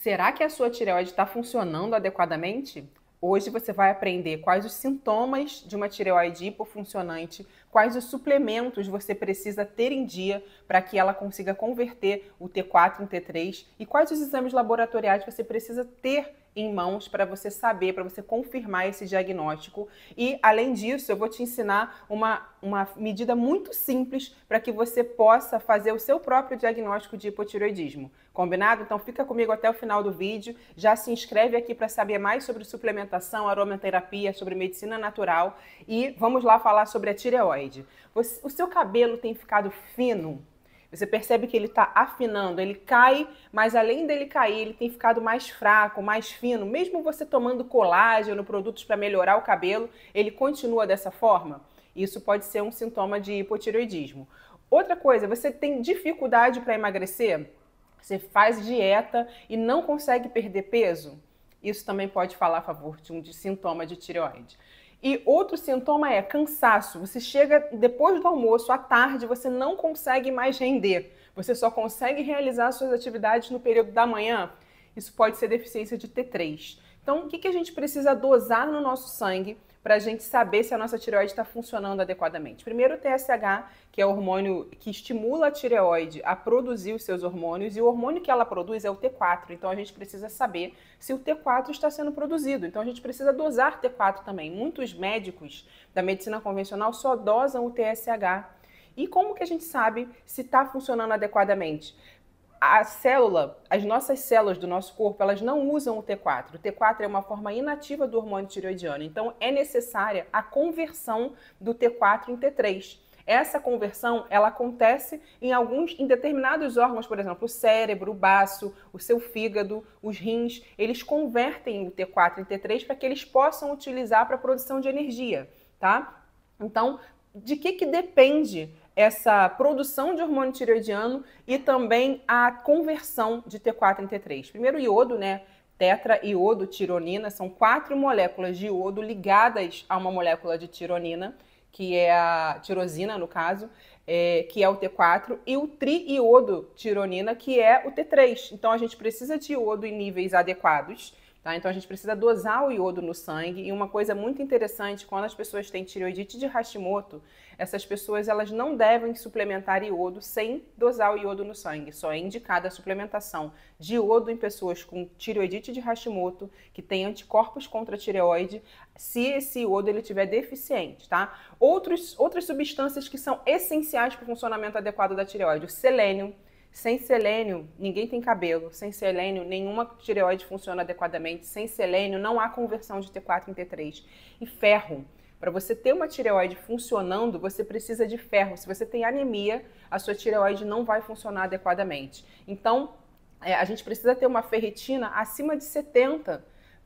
Será que a sua tireoide está funcionando adequadamente? Hoje você vai aprender quais os sintomas de uma tireoide hipofuncionante, quais os suplementos você precisa ter em dia para que ela consiga converter o T4 em T3 e quais os exames laboratoriais você precisa ter em mãos para você saber, para você confirmar esse diagnóstico. E, além disso, eu vou te ensinar uma medida muito simples para que você possa fazer o seu próprio diagnóstico de hipotireoidismo. Combinado? Então fica comigo até o final do vídeo. Já se inscreve aqui para saber mais sobre suplementação, aromaterapia, sobre medicina natural. E vamos lá falar sobre a tireoide. O seu cabelo tem ficado fino? Você percebe que ele está afinando, ele cai, mas além dele cair, ele tem ficado mais fraco, mais fino. Mesmo você tomando colágeno, produtos para melhorar o cabelo, ele continua dessa forma? Isso pode ser um sintoma de hipotireoidismo. Outra coisa, você tem dificuldade para emagrecer? Você faz dieta e não consegue perder peso? Isso também pode falar a favor de um sintoma de tireoide. E outro sintoma é cansaço. Você chega depois do almoço, à tarde, você não consegue mais render. Você só consegue realizar suas atividades no período da manhã. Isso pode ser deficiência de T3. Então, o que a gente precisa dosar no nosso sangue para a gente saber se a nossa tireoide está funcionando adequadamente? Primeiro, o TSH, que é o hormônio que estimula a tireoide a produzir os seus hormônios, e o hormônio que ela produz é o T4. Então, a gente precisa saber se o T4 está sendo produzido. Então, a gente precisa dosar T4 também. Muitos médicos da medicina convencional só dosam o TSH. E como que a gente sabe se está funcionando adequadamente? As nossas células do nosso corpo, elas não usam o T4. O T4 é uma forma inativa do hormônio tireoidiano. Então, é necessária a conversão do T4 em T3. Essa conversão, ela acontece em determinados órgãos, por exemplo, o cérebro, o baço, o seu fígado, os rins, eles convertem o T4 em T3 para que eles possam utilizar para a produção de energia, tá? Então, de que depende essa produção de hormônio tireoidiano e também a conversão de T4 em T3? Primeiro, o iodo, né? Tetraiodotironina, são 4 moléculas de iodo ligadas a uma molécula de tironina, que é a tirosina, no caso, que é o T4, e o triiodotironina, que é o T3. Então, a gente precisa de iodo em níveis adequados. Tá? Então a gente precisa dosar o iodo no sangue. E uma coisa muito interessante, quando as pessoas têm tireoidite de Hashimoto, essas pessoas elas não devem suplementar iodo sem dosar o iodo no sangue. Só é indicada a suplementação de iodo em pessoas com tireoidite de Hashimoto, que tem anticorpos contra a tireoide, se esse iodo ele estiver deficiente. Tá? Outras substâncias que são essenciais para o funcionamento adequado da tireoide: o selênio. Sem selênio, ninguém tem cabelo. Sem selênio, nenhuma tireoide funciona adequadamente. Sem selênio, não há conversão de T4 em T3. E ferro. Para você ter uma tireoide funcionando, você precisa de ferro. Se você tem anemia, a sua tireoide não vai funcionar adequadamente. Então, a gente precisa ter uma ferritina acima de 70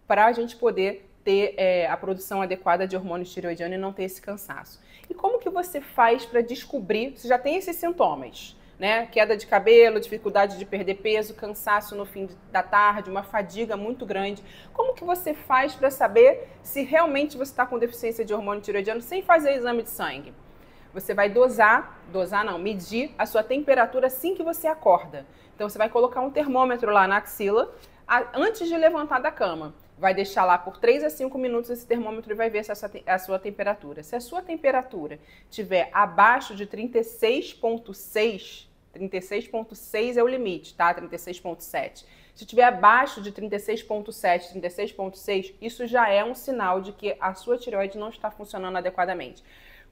para a gente poder ter a produção adequada de hormônio tireoidiano e não ter esse cansaço. E como que você faz para descobrir? Você já tem esses sintomas, né? Queda de cabelo, dificuldade de perder peso, cansaço no fim da tarde, uma fadiga muito grande. Como que você faz para saber se realmente você está com deficiência de hormônio tireoidiano sem fazer exame de sangue? Você vai medir a sua temperatura assim que você acorda. Então você vai colocar um termômetro lá na axila antes de levantar da cama. Vai deixar lá por 3 a 5 minutos esse termômetro e vai ver se a sua temperatura. Se a sua temperatura estiver abaixo de 36,6, 36,6 é o limite, tá? 36,7. Se estiver abaixo de 36,7, 36,6, isso já é um sinal de que a sua tireoide não está funcionando adequadamente.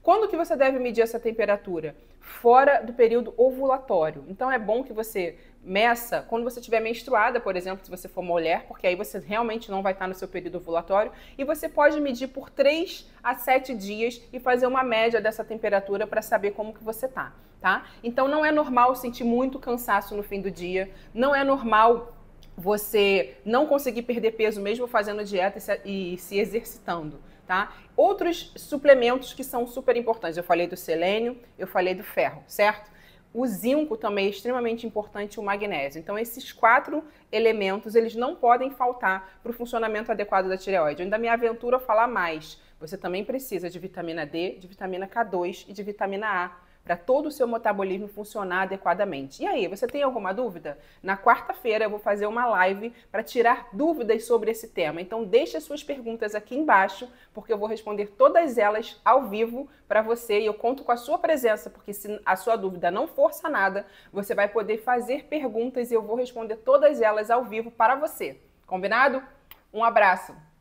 Quando que você deve medir essa temperatura? Fora do período ovulatório. Então é bom que você meça quando você estiver menstruada, por exemplo, se você for mulher, porque aí você realmente não vai estar no seu período ovulatório, e você pode medir por 3 a 7 dias e fazer uma média dessa temperatura para saber como que você tá? Então não é normal sentir muito cansaço no fim do dia, não é normal você não conseguir perder peso mesmo fazendo dieta e se exercitando. Tá? Outros suplementos que são super importantes, eu falei do selênio, eu falei do ferro, certo? O zinco também é extremamente importante, o magnésio. Então esses 4 elementos, eles não podem faltar para o funcionamento adequado da tireoide. Eu ainda me aventuro a falar mais. Você também precisa de vitamina D, de vitamina K2 e de vitamina A para todo o seu metabolismo funcionar adequadamente. E aí, você tem alguma dúvida? Na quarta-feira eu vou fazer uma live para tirar dúvidas sobre esse tema. Então deixe as suas perguntas aqui embaixo, porque eu vou responder todas elas ao vivo para você e eu conto com a sua presença, porque se a sua dúvida não for sanada, você vai poder fazer perguntas e eu vou responder todas elas ao vivo para você. Combinado? Um abraço!